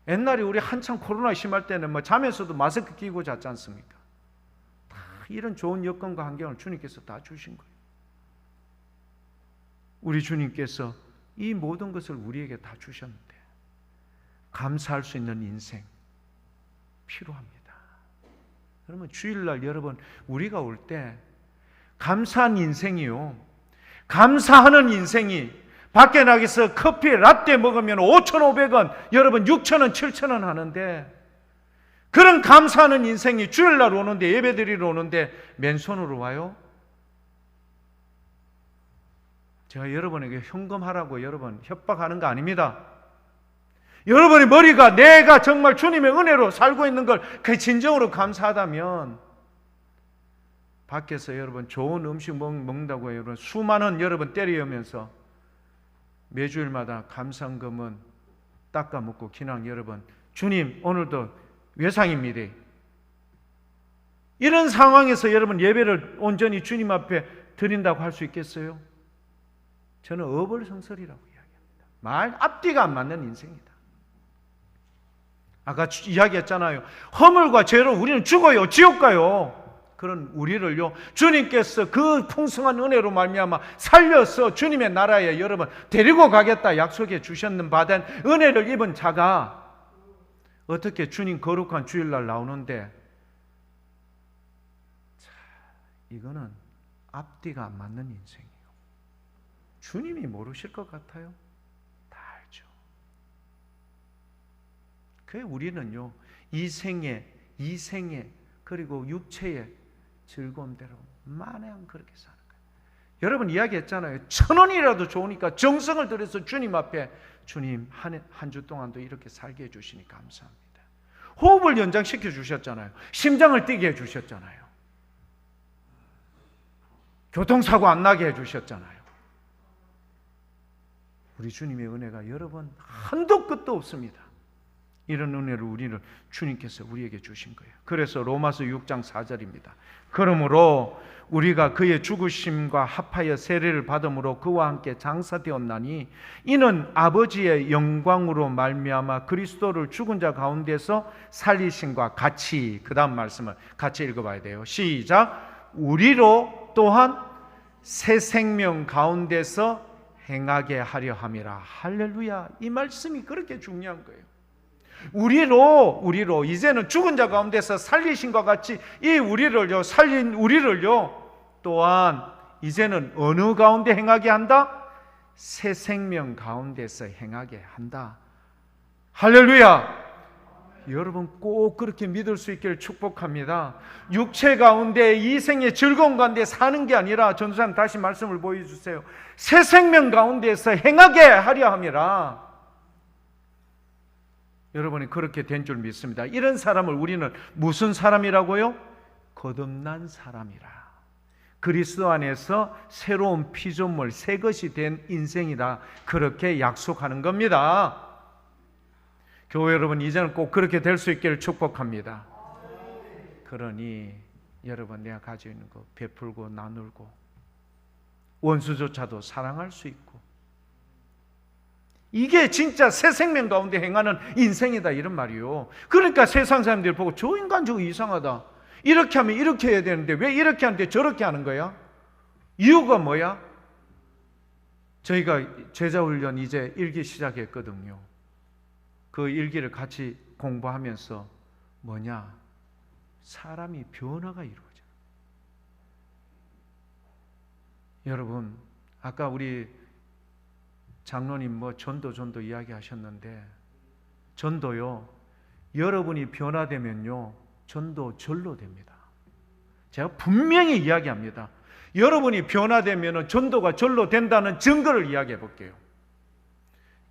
옛날에 우리 한참 코로나 심할 때는 뭐 자면서도 마스크 끼고 잤지 않습니까? 다 이런 좋은 여건과 환경을 주님께서 다 주신 거예요. 우리 주님께서 이 모든 것을 우리에게 다 주셨는데 감사할 수 있는 인생 필요합니다. 여러분, 주일날 여러분 우리가 올 때 감사한 인생이요, 감사하는 인생이 밖에 나가서 커피 라떼 먹으면 5,500원, 여러분 6,000원, 7,000원 하는데, 그런 감사하는 인생이 주일날 오는데, 예배드리러 오는데 맨손으로 와요? 제가 여러분에게 현금하라고 여러분 협박하는 거 아닙니다. 여러분의 머리가 내가 정말 주님의 은혜로 살고 있는 걸 그 진정으로 감사하다면, 밖에서 여러분 좋은 음식 먹는다고 여러분 수많은 여러분 때리면서 매주일마다 감상금은 닦아 먹고 기낭 여러분, 주님 오늘도 외상입니다. 이런 상황에서 여러분 예배를 온전히 주님 앞에 드린다고 할 수 있겠어요? 저는 어불성설이라고 이야기합니다. 말 앞뒤가 안 맞는 인생이다. 아까 이야기했잖아요. 허물과 죄로 우리는 죽어요. 지옥 가요. 그런 우리를요, 주님께서 그 풍성한 은혜로 말미암아 살려서 주님의 나라에 여러분 데리고 가겠다 약속해 주셨는 바된 은혜를 입은 자가 어떻게 주님 거룩한 주일날 나오는데, 자, 이거는 앞뒤가 안 맞는 인생이에요. 주님이 모르실 것 같아요? 다 알죠. 그래 우리는요, 이 생에 그리고 육체의 즐거움대로 마냥 그렇게 사는 거예요. 여러분 이야기했잖아요. 1,000원이라도 좋으니까 정성을 들여서 주님 앞에, 주님 한 주 동안도 이렇게 살게 해주시니 감사합니다. 호흡을 연장시켜 주셨잖아요. 심장을 뛰게 해주셨잖아요. 교통사고 안 나게 해주셨잖아요. 우리 주님의 은혜가 여러분 한도 끝도 없습니다. 이런 은혜를 우리는 주님께서 우리에게 주신 거예요. 그래서 로마서 6장 4절입니다. 그러므로 우리가 그의 죽으심과 합하여 세례를 받음으로 그와 함께 장사되었나니 이는 아버지의 영광으로 말미암아 그리스도를 죽은 자 가운데서 살리심과 같이, 그 다음 말씀을 같이 읽어봐야 돼요. 시작. 우리로 또한 새 생명 가운데서 행하게 하려 함이라. 할렐루야. 이 말씀이 그렇게 중요한 거예요. 우리로 이제는 죽은 자 가운데서 살리신과 같이 이 우리를요, 살린 우리를요 또한 이제는 어느 가운데 행하게 한다? 새 생명 가운데서 행하게 한다. 할렐루야. 여러분 꼭 그렇게 믿을 수 있기를 축복합니다. 육체 가운데 이 생의 즐거운 가운데 사는 게 아니라, 전도사님 다시 말씀을 보여주세요. 새 생명 가운데서 행하게 하려 함이라. 여러분이 그렇게 된 줄 믿습니다. 이런 사람을 우리는 무슨 사람이라고요? 거듭난 사람이라. 그리스도 안에서 새로운 피조물, 새 것이 된 인생이다. 그렇게 약속하는 겁니다. 교회 여러분, 이제는 꼭 그렇게 될 수 있기를 축복합니다. 그러니 여러분, 내가 가지고 있는 거 베풀고 나누고 원수조차도 사랑할 수 있고, 이게 진짜 새 생명 가운데 행하는 인생이다, 이런 말이요. 그러니까 세상 사람들이 보고 저 인간 저거 이상하다, 이렇게 하면 이렇게 해야 되는데 왜 이렇게 하는데 저렇게 하는 거야? 이유가 뭐야? 저희가 제자훈련 이제 일기 시작했거든요. 그 일기를 같이 공부하면서 뭐냐? 사람이 변화가 이루어져. 여러분, 아까 우리 장로님 뭐 전도 이야기 하셨는데, 전도요, 여러분이 변화되면요, 전도 절로 됩니다. 제가 분명히 이야기합니다. 여러분이 변화되면 전도가 절로 된다는 증거를 이야기해 볼게요.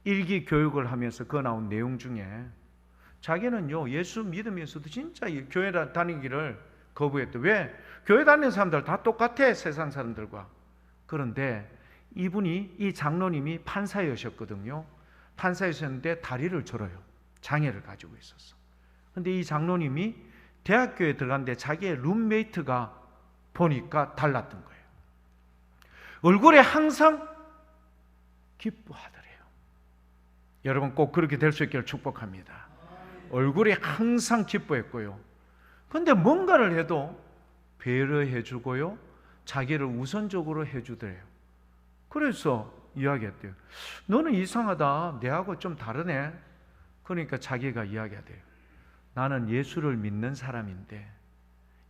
일기 교육을 하면서 그 나온 내용 중에 자기는요, 예수 믿으면서도 진짜 교회 다니기를 거부했대. 왜? 교회 다니는 사람들 다 똑같아, 세상 사람들과. 그런데 이분이, 이 장로님이 판사였거든요. 판사였는데 다리를 절어요. 장애를 가지고 있었어. 근데 이 장로님이 대학교에 들어갔는데 자기의 룸메이트가 보니까 달랐던 거예요. 얼굴에 항상 기뻐하더래요. 여러분, 꼭 그렇게 될 수 있기를 축복합니다. 얼굴이 항상 기뻐했고요. 그런데 뭔가를 해도 배려해 주고요, 자기를 우선적으로 해주더래요. 그래서 이야기했대요. 너는 이상하다, 내하고 좀 다르네. 그러니까 자기가 이야기하대요. 나는 예수를 믿는 사람인데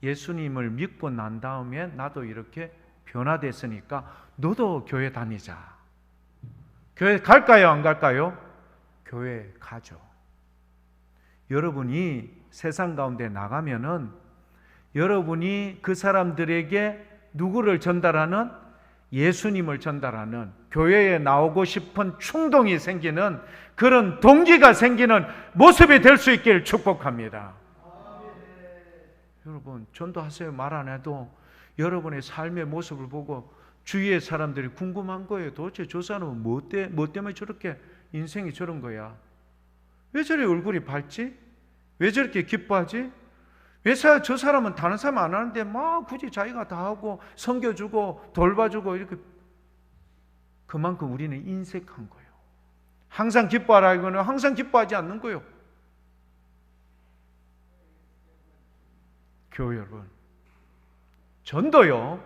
예수님을 믿고 난 다음에 나도 이렇게 변화됐으니까 너도 교회 다니자. 교회 갈까요, 안 갈까요? 교회 가죠. 여러분이 세상 가운데 나가면은 여러분이 그 사람들에게 누구를 전달하는? 예수님을 전달하는, 교회에 나오고 싶은 충동이 생기는, 그런 동기가 생기는 모습이 될 수 있기를 축복합니다. 여러분, 전도하세요. 말 안 해도 여러분의 삶의 모습을 보고 주위의 사람들이 궁금한 거예요. 도대체 저 사람은 뭐 때문에 저렇게 인생이 저런 거야? 왜 저래 얼굴이 밝지? 왜 저렇게 기뻐하지? 왜 저 사람은 다른 사람 안 하는데 막 굳이 자기가 다 하고 섬겨주고 돌봐주고 이렇게. 그만큼 우리는 인색한 거예요. 항상 기뻐하라 이거는 항상 기뻐하지 않는 거예요. 교회 여러분, 전도요,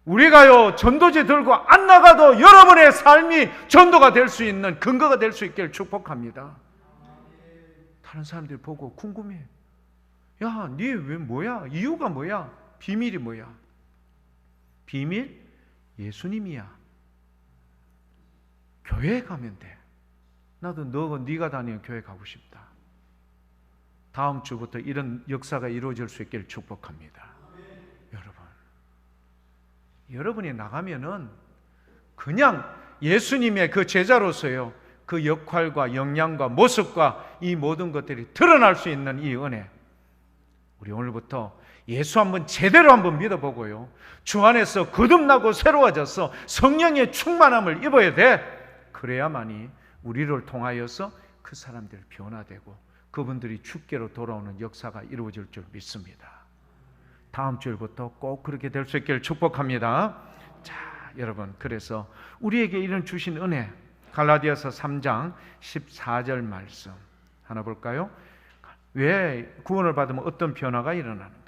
우리가요 전도지 들고 안 나가도 여러분의 삶이 전도가 될 수 있는 근거가 될 수 있기를 축복합니다. 다른 사람들이 보고 궁금해. 야, 니 왜 뭐야? 이유가 뭐야? 비밀이 뭐야? 비밀? 예수님이야. 교회에 가면 돼. 나도 네가 다니는 교회 가고 싶다. 다음 주부터 이런 역사가 이루어질 수 있기를 축복합니다. 여러분이 나가면은 그냥 예수님의 그 제자로서요, 그 역할과 역량과 모습과 이 모든 것들이 드러날 수 있는 이 은혜, 우리 오늘부터 예수 한번 제대로 한번 믿어보고요, 주 안에서 거듭나고 새로워져서 성령의 충만함을 입어야 돼. 그래야만이 우리를 통하여서 그 사람들이 변화되고 그분들이 주께로 돌아오는 역사가 이루어질 줄 믿습니다. 다음 주일부터 꼭 그렇게 될 수 있기를 축복합니다. 자, 여러분, 그래서 우리에게 이런 주신 은혜, 갈라디아서 3장 14절 말씀 하나 볼까요? 왜 구원을 받으면 어떤 변화가 일어나는가?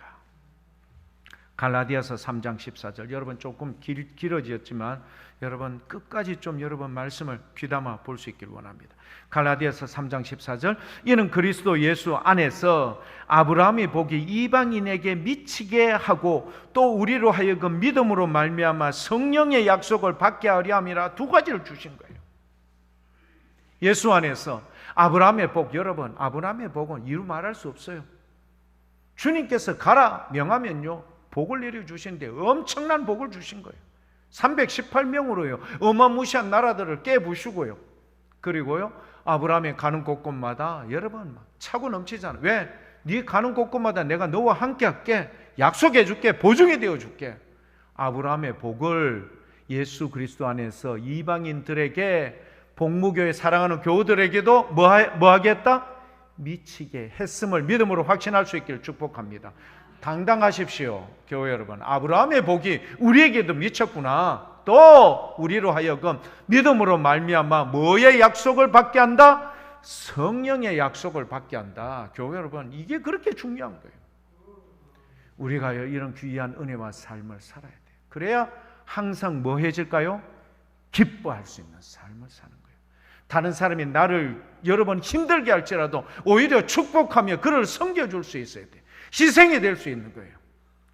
갈라디아서 3장 14절. 여러분, 조금 길어졌지만 여러분 끝까지 좀 여러분 말씀을 귀담아 볼 수 있길 원합니다. 갈라디아서 3장 14절. 이는 그리스도 예수 안에서 아브라함의 복이 이방인에게 미치게 하고 또 우리로 하여금 믿음으로 말미암아 성령의 약속을 받게 하려 함이라. 두 가지를 주신 거예요. 예수 안에서 아브라함의 복. 여러분, 아브라함의 복은 이루 말할 수 없어요. 주님께서 가라 명하면요 복을 내려주시는데 엄청난 복을 주신 거예요. 318명으로요 어마무시한 나라들을 깨부수고요. 그리고요 아브라함이 가는 곳곳마다 여러분 막 차고 넘치잖아. 왜? 네 가는 곳곳마다 내가 너와 함께 할게, 약속해 줄게, 보증이 되어 줄게. 아브라함의 복을 예수 그리스도 안에서 이방인들에게 복무교회 사랑하는 교우들에게도 뭐 하겠다? 미치게 했음을 믿음으로 확신할 수 있기를 축복합니다. 당당하십시오, 교회 여러분. 아브라함의 복이 우리에게도 미쳤구나. 또 우리로 하여금 믿음으로 말미암아 뭐의 약속을 받게 한다? 성령의 약속을 받게 한다. 교회 여러분, 이게 그렇게 중요한 거예요. 우리가 이런 귀한 은혜와 삶을 살아야 돼요. 그래야 항상 뭐 해질까요? 기뻐할 수 있는 삶을 사는 거예요. 다른 사람이 나를 여러 번 힘들게 할지라도 오히려 축복하며 그를 섬겨줄 수 있어야 돼요. 희생이 될 수 있는 거예요.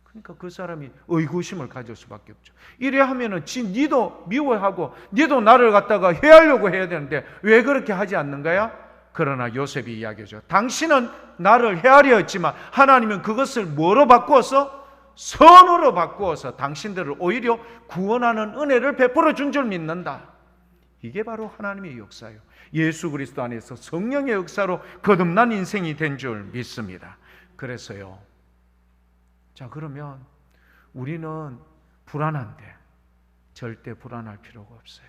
그러니까 그 사람이 의구심을 가질 수밖에 없죠. 이래 하면은 니도 미워하고 니도 나를 갖다가 해하려고 해야 되는데 왜 그렇게 하지 않는가요? 그러나 요셉이 이야기하죠. 당신은 나를 해하려 했지만 하나님은 그것을 뭐로 바꾸어서? 선으로 바꾸어서 당신들을 오히려 구원하는 은혜를 베풀어 준 줄 믿는다. 이게 바로 하나님의 역사예요. 예수 그리스도 안에서 성령의 역사로 거듭난 인생이 된 줄 믿습니다. 그래서요, 자, 그러면 우리는 불안한데 절대 불안할 필요가 없어요.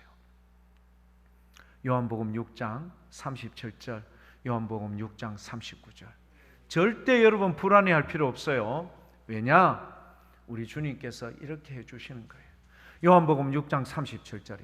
요한복음 6장 37절, 요한복음 6장 39절. 절대 여러분 불안해할 필요 없어요. 왜냐? 우리 주님께서 이렇게 해주시는 거예요. 요한복음 6장 37절입니다.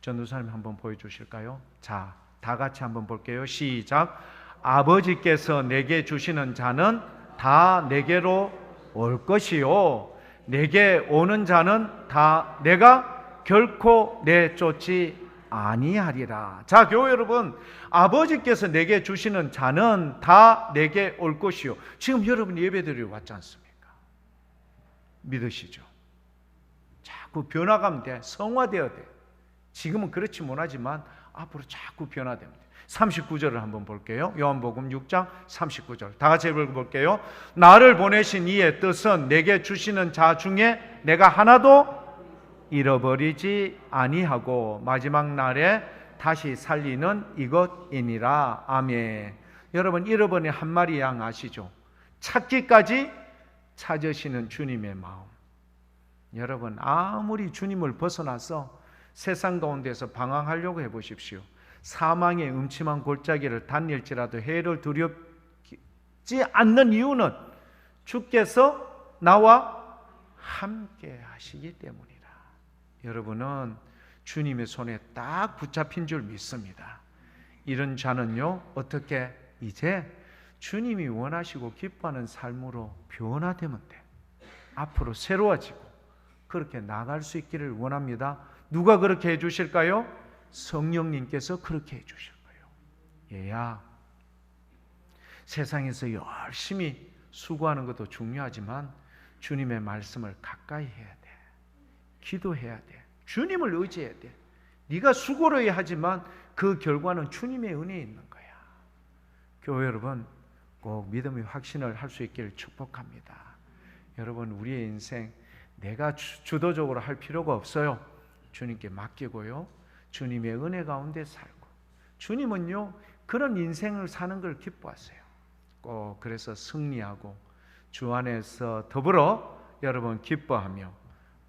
전도사님 한번 보여주실까요? 자, 다 같이 한번 볼게요. 시작. 아버지께서 내게 주시는 자는 다 내게로 올 것이요, 내게 오는 자는 다 내가 결코 내쫓지 아니하리라. 자, 교회 여러분, 아버지께서 내게 주시는 자는 다 내게 올 것이요. 지금 여러분 예배드리러 왔지 않습니까? 믿으시죠? 자꾸 변화가면 돼. 성화되어야 돼. 지금은 그렇지 못하지만 앞으로 자꾸 변화됩니다. 39절을 한번 볼게요. 요한복음 6장 39절. 다 같이 읽어볼게요. 나를 보내신 이의 뜻은 내게 주시는 자 중에 내가 하나도 잃어버리지 아니하고 마지막 날에 다시 살리는 이것이니라. 아멘. 여러분, 잃어버린 한 마리 양 아시죠? 찾기까지 찾으시는 주님의 마음. 여러분, 아무리 주님을 벗어나서 세상 가운데서 방황하려고 해보십시오. 사망의 음침한 골짜기를 다닐지라도 해를 두렵지 않는 이유는 주께서 나와 함께 하시기 때문이라. 여러분은 주님의 손에 딱 붙잡힌 줄 믿습니다. 이런 자는요, 어떻게 이제 주님이 원하시고 기뻐하는 삶으로 변화되면 돼. 앞으로 새로워지고 그렇게 나갈 수 있기를 원합니다. 누가 그렇게 해주실까요? 성령님께서 그렇게 해주실 거예요. 얘야, 세상에서 열심히 수고하는 것도 중요하지만 주님의 말씀을 가까이 해야 돼. 기도해야 돼. 주님을 의지해야 돼. 네가 수고를 해야 하지만 그 결과는 주님의 은혜에 있는 거야. 교회 여러분, 꼭 믿음의 확신을 할 수 있기를 축복합니다. 여러분, 우리의 인생 내가 주도적으로 할 필요가 없어요. 주님께 맡기고요, 주님의 은혜 가운데 살고, 주님은요 그런 인생을 사는 걸 기뻐하세요. 꼭 그래서 승리하고 주 안에서 더불어 여러분 기뻐하며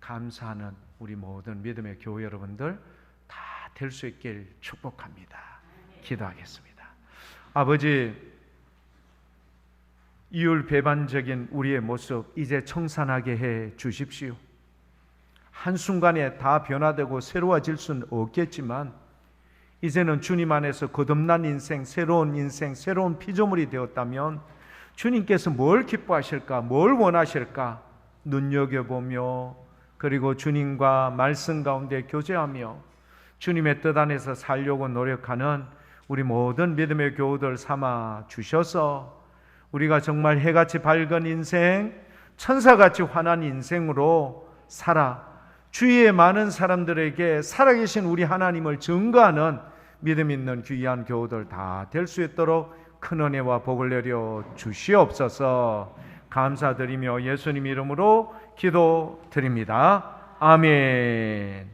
감사하는 우리 모든 믿음의 교회 여러분들 다 될 수 있길 축복합니다. 기도하겠습니다. 아버지, 이율배반적인 우리의 모습 이제 청산하게 해 주십시오. 한순간에 다 변화되고 새로워질 수는 없겠지만 이제는 주님 안에서 거듭난 인생, 새로운 피조물이 되었다면 주님께서 뭘 기뻐하실까, 뭘 원하실까 눈여겨보며, 그리고 주님과 말씀 가운데 교제하며 주님의 뜻 안에서 살려고 노력하는 우리 모든 믿음의 교우들 삼아 주셔서 우리가 정말 해같이 밝은 인생, 천사같이 환한 인생으로 살아 주위의 많은 사람들에게 살아계신 우리 하나님을 증거하는 믿음 있는 귀한 교우들 다 될 수 있도록 큰 은혜와 복을 내려 주시옵소서. 감사드리며 예수님 이름으로 기도드립니다. 아멘.